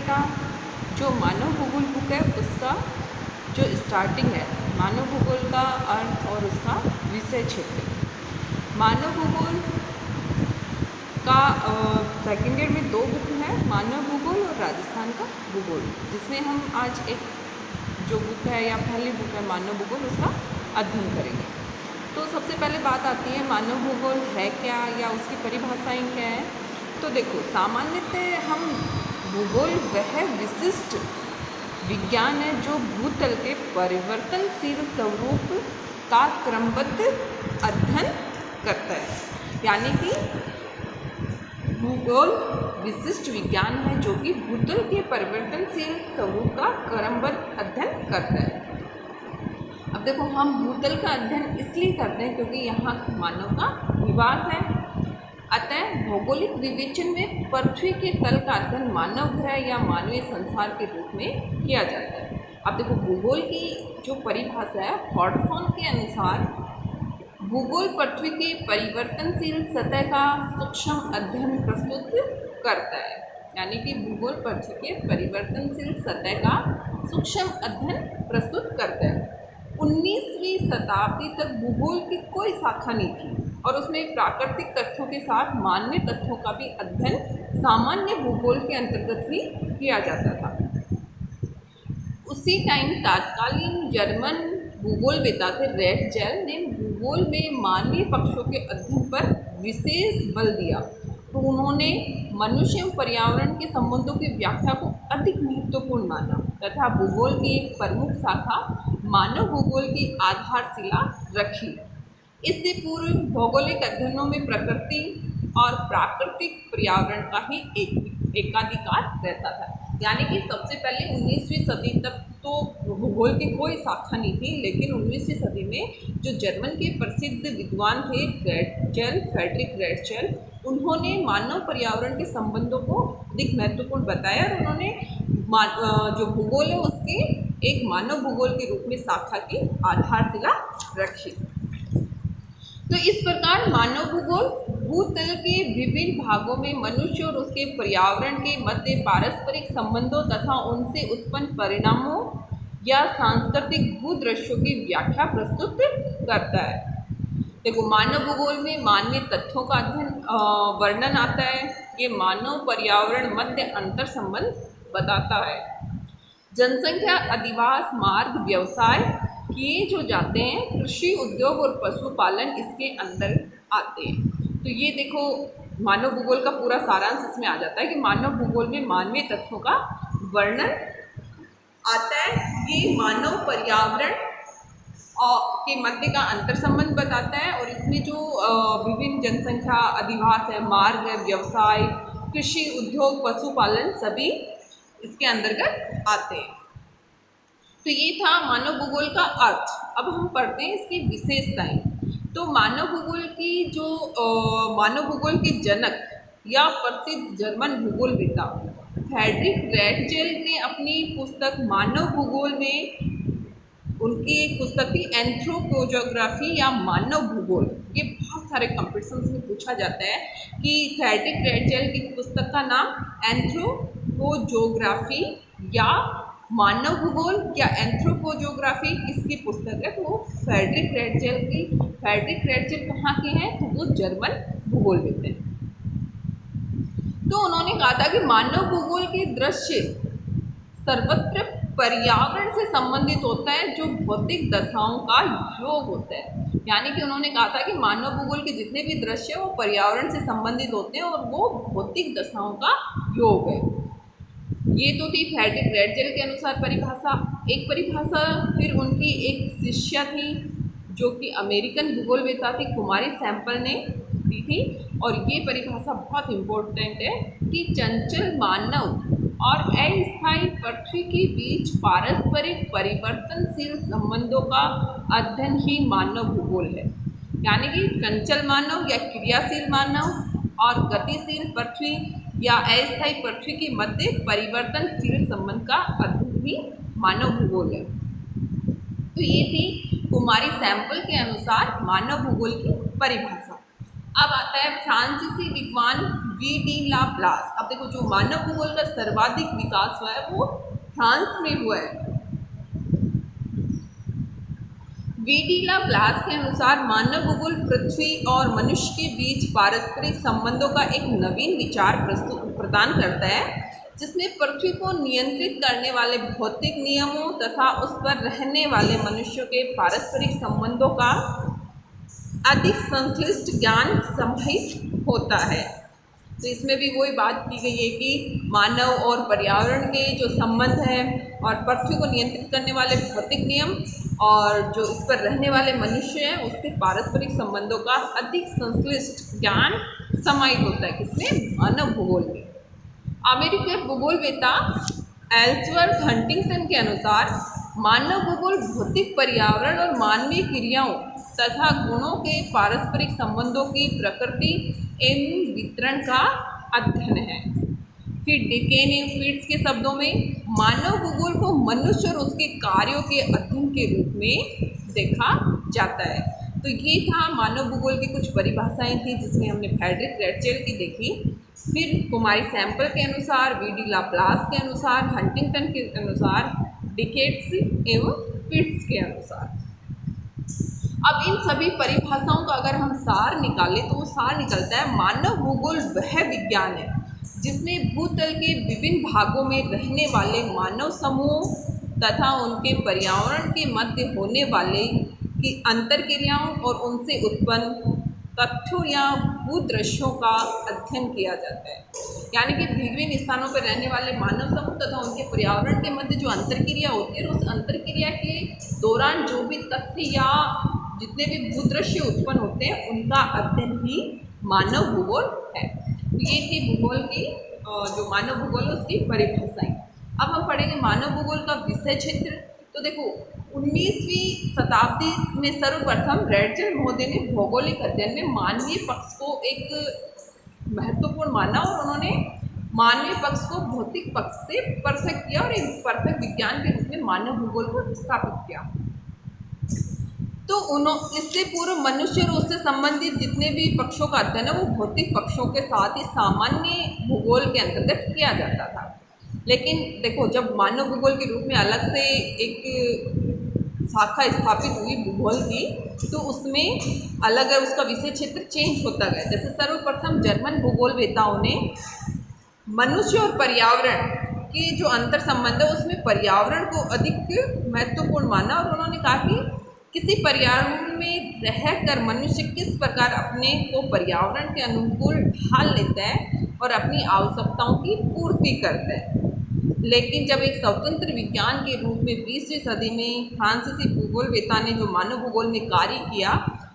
बेटा, जो मानव भूगोल बुक है उसका जो स्टार्टिंग है, मानव भूगोल का अर्थ और उसका विषय क्षेत्र। मानव भूगोल का सेकेंड ईयर में 2 बुक हैं, मानव भूगोल और राजस्थान का भूगोल, जिसमें हम आज एक जो बुक है या पहली बुक है मानव भूगोल उसका अध्ययन करेंगे। तो सबसे पहले बात आती है मानव भूगोल है क्या या उसकी परिभाषाएं क्या है। तो देखो, सामान्यतः हम भूगोल वह विशिष्ट विज्ञान है जो भूतल के परिवर्तनशील स्वरूप का क्रमबद्ध अध्ययन करता है। यानी कि भूगोल विशिष्ट विज्ञान है जो कि भूतल के परिवर्तनशील स्वरूप का क्रमबद्ध अध्ययन करता है। अब देखो, हम भूतल का अध्ययन इसलिए करते हैं क्योंकि यहाँ मानव का निवास है। अतः भौगोलिक विवेचन में पृथ्वी के तल का अध्ययन मानव ग्रह या मानवीय संसार के रूप में किया जाता है। अब देखो, भूगोल की जो परिभाषा है हॉटसन के अनुसार भूगोल पृथ्वी के परिवर्तनशील सतह का सूक्ष्म अध्ययन प्रस्तुत करता है। यानी कि भूगोल पृथ्वी के परिवर्तनशील सतह का सूक्ष्म अध्ययन प्रस्तुत करता है। 19वीं शताब्दी तक भूगोल की कोई शाखा नहीं थी और उसमें प्राकृतिक तथ्यों के साथ मानवीय तथ्यों का भी अध्ययन सामान्य भूगोल के अंतर्गत ही किया जाता था। उसी टाइम तत्कालीन जर्मन भूगोलवेत्ता थे रेटजेल ने भूगोल में मानवीय पक्षों के अध्ययन पर विशेष बल दिया। तो उन्होंने मनुष्य एवं पर्यावरण के संबंधों की व्याख्या को अधिक महत्वपूर्ण माना तथा भूगोल की एक प्रमुख शाखा मानव भूगोल की आधारशिला रखी। इससे पूर्व भौगोलिक अध्ययनों में प्रकृति और प्राकृतिक पर्यावरण का ही एकाधिकार रहता था। यानी कि सबसे पहले 19वीं सदी तक तो भूगोल की कोई शाखा नहीं थी, लेकिन 19वीं सदी में जो जर्मन के प्रसिद्ध विद्वान थे फ्रेडरिक रेटजेल, उन्होंने मानव पर्यावरण के संबंधों को अधिक महत्वपूर्ण बताया और उन्होंने जो भूगोल है उसके एक मानव भूगोल के रूप में शाखा की आधारशिला रखी। तो इस प्रकार मानव भूगोल भूतल के विभिन्न भागों में मनुष्य और उसके पर्यावरण के मध्य पारस्परिक संबंधों तथा उनसे उत्पन्न परिणामों या सांस्कृतिक भूदृश्यों की व्याख्या प्रस्तुत करता है। देखो, मानव भूगोल में मानवीय तथ्यों का अध्ययन वर्णन आता है। ये मानव पर्यावरण मध्य अंतर संबंध बताता है। जनसंख्या, अधिवास, मार्ग, व्यवसाय किए जो जाते हैं, कृषि, उद्योग और पशुपालन इसके अंदर आते हैं। तो ये देखो, मानव भूगोल का पूरा सारांश इसमें आ जाता है कि मानव भूगोल में मानवीय तथ्यों का वर्णन आता है। ये मानव पर्यावरण के मध्य का अंतर संबंध बताता है और इसमें जो विभिन्न जनसंख्या, अधिवास है, मार्ग है, व्यवसाय, कृषि, उद्योग, पशुपालन सभी इसके अंतर्गत आते हैं। तो ये था मानव भूगोल का अर्थ। अब हम पढ़ते हैं इसकी विशेषताएं। तो मानव भूगोल की जो मानव भूगोल के जनक या प्रसिद्ध जर्मन भूगोलवेत्ता फ्रेडरिक रेटजेल ने अपनी पुस्तक मानव भूगोल में उनकी एक पुस्तक थी एंथ्रोपोजोग्राफी या मानव भूगोल। ये बहुत सारे कॉम्पिटिशन्स में पूछा जाता है कि फ्रेडरिक रेटजेल की पुस्तक का नाम एंथ्रोपोजोग्राफी या मानव भूगोल या एंथ्रोपोजोग्राफी किसकी पुस्तक है, तो वो फ्रेडरिक रेटजेल की। फ्रेडरिक रेटजेल कहाँ के हैं, तो वो जर्मन भूगोलविद हैं। तो उन्होंने कहा था कि मानव भूगोल के दृश्य सर्वत्र पर्यावरण से संबंधित होता है जो भौतिक दशाओं का योग होता है। यानी कि उन्होंने कहा था कि मानव भूगोल के जितने भी दृश्य वो पर्यावरण से संबंधित होते हैं और वो भौतिक दशाओं का योग है। ये तो थी फ्रेडरिक रेटजेल के अनुसार परिभाषा। एक परिभाषा फिर उनकी एक शिष्या थी जो कि अमेरिकन भूगोलवेत्ता थी कुमारी सैंपल ने दी थी, और ये परिभाषा बहुत इम्पोर्टेंट है कि चंचल मानव और अस्थायी पृथ्वी के बीच पारस्परिक परिवर्तनशील संबंधों का अध्ययन ही मानव भूगोल है। यानी कि चंचल मानव या क्रियाशील मानव और गतिशील पृथ्वी या अस्थायी पृथ्वी के मध्य परिवर्तनशील संबंध का अध्ययन ही मानव भूगोल है। तो ये थी कुमारी सैंपल के अनुसार मानव भूगोल की परिभाषा। अब आता है फ्रांसीसी विद्वान वी डी ला ब्लास। अब देखो जो मानव भूगोल का सर्वाधिक विकास हुआ है वो फ्रांस में हुआ है। वीडिला ब्लास के अनुसार मानव भूगोल पृथ्वी और मनुष्य के बीच पारस्परिक संबंधों का एक नवीन विचार प्रदान करता है, जिसमें पृथ्वी को नियंत्रित करने वाले भौतिक नियमों तथा उस पर रहने वाले मनुष्यों के पारस्परिक संबंधों का अधिक संश्लिष्ट ज्ञान समाहित होता है। तो इसमें भी वही बात की गई है कि मानव और पर्यावरण के जो संबंध है और पृथ्वी को नियंत्रित करने वाले भौतिक नियम और जो इस पर रहने वाले मनुष्य हैं उसके पारस्परिक संबंधों का अधिक संश्लिष्ट ज्ञान समाहित होता है किसमें? मानव भूगोल में। अमेरिकी भूगोलवेत्ता एल्सवर्थ हंटिंगटन के अनुसार मानव भूगोल भौतिक पर्यावरण और मानवीय क्रियाओं तथा गुणों के पारस्परिक संबंधों की प्रकृति एवं वितरण का अध्ययन है। फिर डेकेन फीट्स के शब्दों में मानव भूगोल को मनुष्य और उसके कार्यों के अध्ययन के रूप में देखा जाता है। तो ये था मानव भूगोल की कुछ परिभाषाएं थी जिसमें हमने फ्रेडरिक रेटचेल की देखी। फिर कुमारी सैंपल के अनुसार, वी.डी. लाप्लास के अनुसार, हंटिंगटन के अनुसार, डिकेट्स एवं फीट्स के अनुसार। अब इन सभी परिभाषाओं का अगर हम सार निकालें तो वो सार निकलता है मानव भूगोल वह विज्ञान है जिसमें भूतल के विभिन्न भागों में रहने वाले मानव समूह तथा उनके पर्यावरण के मध्य होने वाले की अंतरक्रियाओं और उनसे उत्पन्न तथ्यों या भूदृश्यों का अध्ययन किया जाता है। यानी कि विभिन्न स्थानों पर रहने वाले मानव समूह तथा उनके पर्यावरण के मध्य जो अंतरक्रिया होती है उस अंतरक्रिया के दौरान जो भी तथ्य या जितने भी भूदृश्य उत्पन्न होते हैं उनका अध्ययन ही मानव भूगोल है। तो ये थी भूगोल की जो मानव भूगोल है उसकी परिभाषाएं। अब हम पढ़ेंगे मानव भूगोल का विषय क्षेत्र। तो देखो 19वीं शताब्दी में सर्वप्रथम रेटचेल महोदय ने भौगोलिक अध्ययन में मानवीय पक्ष को एक महत्वपूर्ण माना और उन्होंने मानवीय पक्ष को भौतिक पक्ष से पृथक किया और एक पृथक विज्ञान के रूप में मानव भूगोल को स्थापित किया। तो इससे पूर्व मनुष्य और उससे संबंधित जितने भी पक्षों का अध्ययन है वो भौतिक पक्षों के साथ ही सामान्य भूगोल के अंतर्गत किया जाता था। लेकिन देखो जब मानव भूगोल के रूप में अलग से एक शाखा स्थापित हुई भूगोल की तो उसमें अलग उसका विषय क्षेत्र चेंज होता गया। जैसे सर्वप्रथम जर्मन भूगोलवेत्ताओं ने मनुष्य और पर्यावरण के जो अंतर संबंध है उसमें पर्यावरण को अधिक महत्वपूर्ण माना और उन्होंने कहा कि किसी पर्यावरण में रहकर मनुष्य किस प्रकार अपने को पर्यावरण के अनुकूल ढाल लेता है और अपनी आवश्यकताओं की पूर्ति करता है। लेकिन जब एक स्वतंत्र विज्ञान के रूप में 20वीं सदी में फ्रांसीसी भूगोलवेत्ता ने जो मानव भूगोल में कार्य किया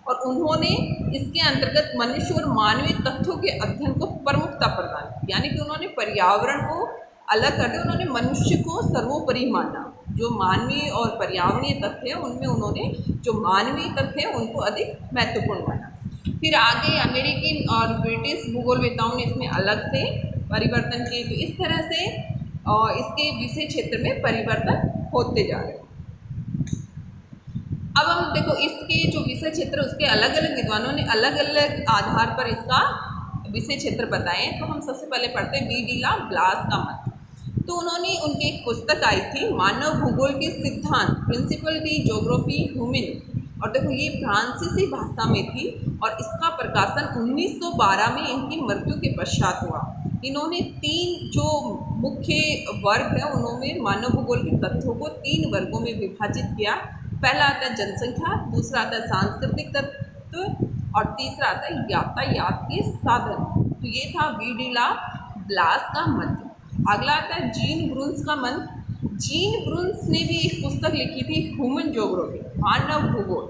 और उन्होंने इसके अंतर्गत मनुष्य और मानवीय तथ्यों के अध्ययन को प्रमुखता प्रदान की। यानी कि उन्होंने पर्यावरण को अलग करके उन्होंने मनुष्य को सर्वोपरि माना। जो मानवीय और पर्यावरणीय तथ्य है उनमें उन्होंने जो मानवीय तथ्य है उनको अधिक महत्वपूर्ण माना। फिर आगे अमेरिकी और ब्रिटिश भूगोलवेत्ताओं ने इसमें अलग से परिवर्तन किए। तो इस तरह से इसके विषय क्षेत्र में परिवर्तन होते जा रहे हैं। अब हम देखो इसके जो विषय क्षेत्र उसके अलग अलग विद्वानों ने अलग अलग आधार पर इसका विषय क्षेत्र बताए। तो हम सबसे पहले पढ़ते हैं वी.डी. लाप्लास का मत। तो उन्होंने उनकी एक पुस्तक आई थी मानव भूगोल के सिद्धांत, प्रिंसिपल डी ज्योग्राफी ह्यूमन, और देखो ये फ्रांसीसी भाषा में थी और इसका प्रकाशन 1912 में इनकी मृत्यु के पश्चात हुआ। इन्होंने 3 जो मुख्य वर्ग है उन्होंने मानव भूगोल के तथ्यों को 3 वर्गों में विभाजित किया। पहला आता है जनसंख्या, दूसरा आता है सांस्कृतिक तत्व और तीसरा आता है यातायात के साधन। तो ये था वी.डी. लाप्लास का मत। अगला आता है जीन ब्रून्स का मन। जीन ब्रून्स ने भी एक पुस्तक लिखी थी ह्यूमन ज्योग्राफी, मानव भूगोल,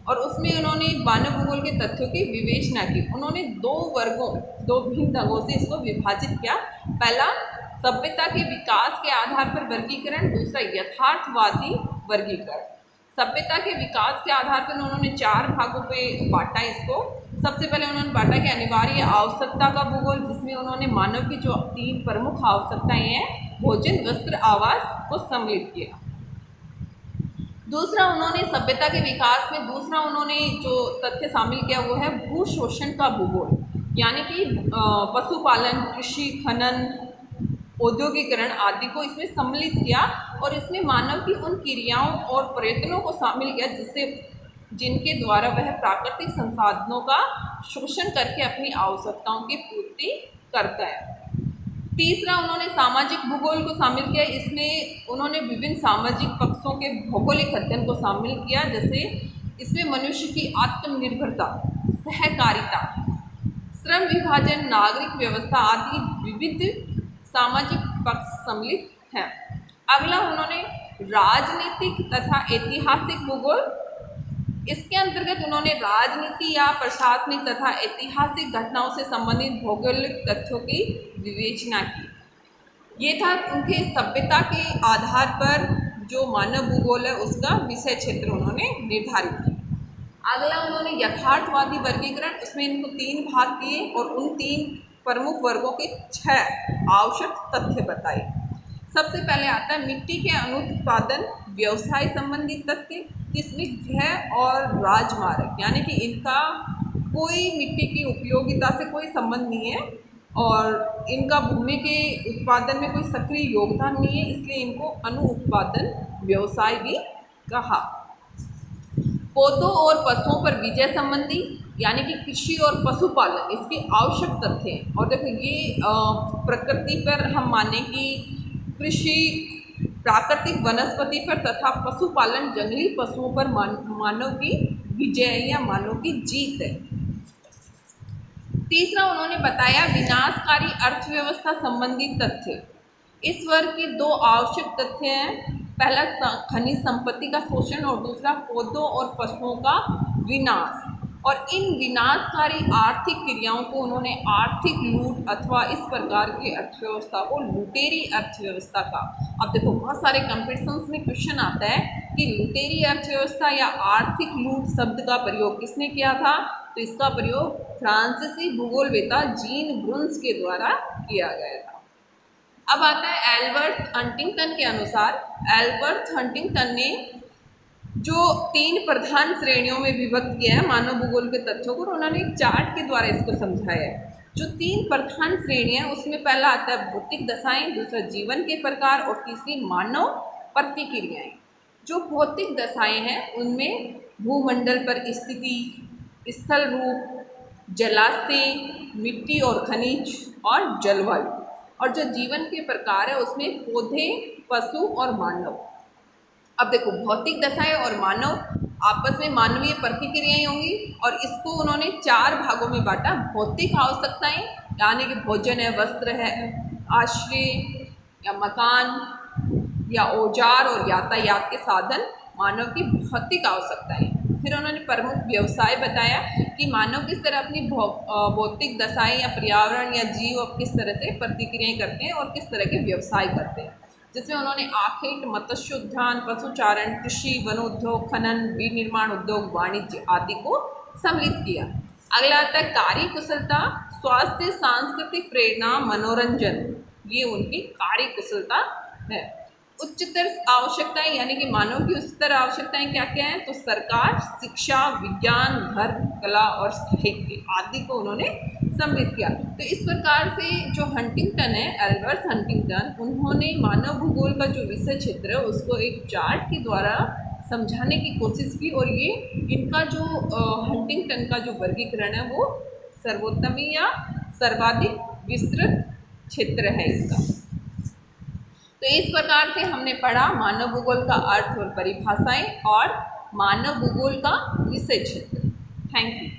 और उसमें उन्होंने मानव भूगोल के तथ्यों की विवेचना की। उन्होंने 2 भिन्न ढंगों से इसको विभाजित किया। पहला सभ्यता के विकास के आधार पर वर्गीकरण, दूसरा यथार्थवादी वर्गीकरण। सभ्यता के विकास के आधार पर उन्होंने 4 भागों पे बांटा इसको। सबसे पहले उन्होंने बांटा कि अनिवार्य आवश्यकता का भूगोल, जिसमें उन्होंने मानव की जो 3 प्रमुख आवश्यकताएं हैं भोजन, वस्त्र, आवास को सम्मिलित किया। दूसरा उन्होंने सभ्यता के विकास में दूसरा उन्होंने जो तथ्य शामिल किया वो है भू शोषण का भूगोल। यानी कि पशुपालन, कृषि, खनन, औद्योगिकरण आदि को इसमें सम्मिलित किया और इसमें मानव की उन क्रियाओं और प्रयत्नों को शामिल किया जिनके द्वारा वह प्राकृतिक संसाधनों का शोषण करके अपनी आवश्यकताओं की पूर्ति करता है। तीसरा, उन्होंने सामाजिक भूगोल को शामिल किया। इसमें उन्होंने विभिन्न सामाजिक पक्षों के भौगोलिक अध्ययन को शामिल किया, जैसे इसमें मनुष्य की आत्मनिर्भरता, सहकारिता, श्रम विभाजन, नागरिक व्यवस्था आदि विविध सामाजिक पक्ष सम्मिलित हैं। अगला, उन्होंने राजनीतिक तथा ऐतिहासिक भूगोल, इसके अंतर्गत उन्होंने राजनीति या प्रशासनिक तथा ऐतिहासिक घटनाओं से संबंधित भौगोलिक तथ्यों की विवेचना की। ये था उनके सभ्यता के आधार पर जो मानव भूगोल है उसका विषय क्षेत्र उन्होंने निर्धारित किया। अगला, उन्होंने यथार्थवादी वर्गीकरण, उसमें इनको 3 भाग किए और उन 3 प्रमुख वर्गों के 6 आवश्यक तथ्य बताए। सबसे पहले आता है मिट्टी के अनुत्पादन व्यवसाय संबंधी तथ्य, इसमें गृह और राजमार्ग, यानी कि इनका कोई मिट्टी की उपयोगिता से कोई संबंध नहीं है और इनका भूमि के उत्पादन में कोई सक्रिय योगदान नहीं है, इसलिए इनको अनुत्पादन व्यवसाय भी कहा। पौधों और पशुओं पर विजय संबंधी, यानी कि कृषि और पशुपालन, इसके आवश्यक तथ्य हैं। और देखो ये प्रकृति पर हम माने कि कृषि प्राकृतिक वनस्पति पर तथा पशुपालन जंगली पशुओं पर मानव की विजय या मानव की जीत है। तीसरा, उन्होंने बताया विनाशकारी अर्थव्यवस्था संबंधी तथ्य। इस वर्ग के 2 आवश्यक तथ्य हैं। पहला, खनिज संपत्ति का शोषण और दूसरा, पौधों और पशुओं का विनाश। और इन विनाशकारी आर्थिक क्रियाओं को उन्होंने आर्थिक लूट अथवा इस प्रकार की अर्थव्यवस्था को लुटेरी अर्थव्यवस्था का। अब देखो बहुत सारे कंपटीशंस में क्वेश्चन आता है कि लुटेरी अर्थव्यवस्था या आर्थिक लूट शब्द का प्रयोग किसने किया था, तो इसका प्रयोग फ्रांसीसी भूगोलवेत्ता जीन ब्रुन्स के द्वारा किया गया था। अब आता है एल्बर्ट हंटिंगटन के अनुसार। एल्बर्ट हंटिंगटन ने जो 3 प्रधान श्रेणियों में विभक्त किया है मानव भूगोल के तथ्यों को, उन्होंने एक चार्ट के द्वारा इसको समझाया है। जो 3 प्रधान श्रेणियां, उसमें पहला आता है भौतिक दशाएं, दूसरा जीवन के प्रकार और तीसरी मानव प्रतिक्रियाएं। जो भौतिक दशाएं हैं उनमें भूमंडल पर स्थिति, स्थल रूप, जलाशय, मिट्टी और खनिज और जलवायु। और जो जीवन के प्रकार है उसमें पौधे, पशु और मानव। अब देखो भौतिक दशाएं और मानव आपस में मानवीय प्रतिक्रियाएं होंगी और इसको उन्होंने 4 भागों में बांटा। भौतिक आवश्यकताएं, यानी कि भोजन है, वस्त्र है, आश्रय या मकान या औजार और यातायात के साधन, मानव की भौतिक आवश्यकताएं। फिर उन्होंने प्रमुख व्यवसाय बताया कि मानव किस तरह अपनी भौतिक दशाएं या पर्यावरण या जीव किस तरह से प्रतिक्रियाएं करते हैं और किस तरह के व्यवसाय करते हैं, जिसमें उन्होंने आखेट, मत्स्य उद्यान, पशुचारण, कृषि, वनोद्योग, खनन, विनिर्माण उद्योग, वाणिज्य आदि को सम्मिलित किया। अगला आता है कार्य कुशलता, स्वास्थ्य, सांस्कृतिक प्रेरणा, मनोरंजन, ये उनकी कार्य कुशलता है। उच्चतर आवश्यकताएं, यानी कि मानव की उच्चतर आवश्यकताएं क्या क्या हैं, तो सरकार, शिक्षा, विज्ञान, धर्म, कला और साहित्य आदि को उन्होंने सम्मिलित किया। तो इस प्रकार से जो हंटिंगटन है, एल्बर्ट हंटिंगटन, उन्होंने मानव भूगोल का जो विषय क्षेत्र है उसको एक चार्ट के द्वारा समझाने की कोशिश की और ये इनका जो हंटिंगटन का जो वर्गीकरण है वो सर्वोत्तम या सर्वाधिक विस्तृत क्षेत्र है इसका। तो इस प्रकार से हमने पढ़ा मानव भूगोल का अर्थ और परिभाषाएं और मानव भूगोल का विषय क्षेत्र। Thank you.